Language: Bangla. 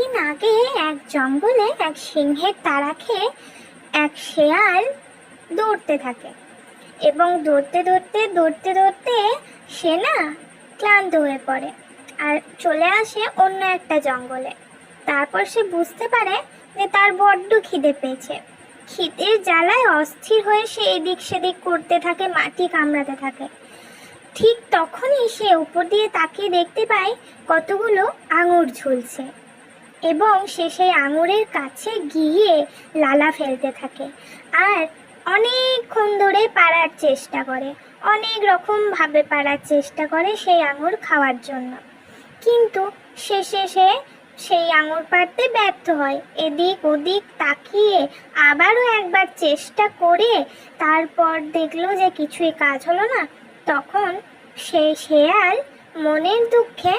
অনেকদিন আগে এক জঙ্গলে এক সিংহের তাড়া খেয়ে এক শেয়াল দৌড়তে থাকে এবং দৌড়তে দৌড়তে দৌড়তে দৌড়তে সে না ক্লান্ত হয়ে পড়ে আর চলে আসে অন্য একটা জঙ্গলে। তারপর সে বুঝতে পারে যে তার বড্ড খিদে পেয়েছে। খিদের জ্বালায় অস্থির হয়ে সে এদিক সেদিক করতে থাকে, মাটি কামড়াতে থাকে। ঠিক তখনই সে উপর দিয়ে তাকিয়ে দেখতে পায় কতগুলো আঙুর ঝুলছে এবং সে সেই আঙুরের কাছে গিয়ে লালা ফেলতে থাকে আর অনেকক্ষণ ধরে পাড়ার চেষ্টা করে, অনেক রকমভাবে পাড়ার চেষ্টা করে সেই আঙুর খাওয়ার জন্য। কিন্তু শেষে সে সেই আঙুর পাড়তে ব্যর্থ হয়। এদিক ওদিক তাকিয়ে আবারও একবার চেষ্টা করে তারপর দেখলো যে কিছুই কাজ হলো না। তখন সেই শেয়াল মনের দুঃখে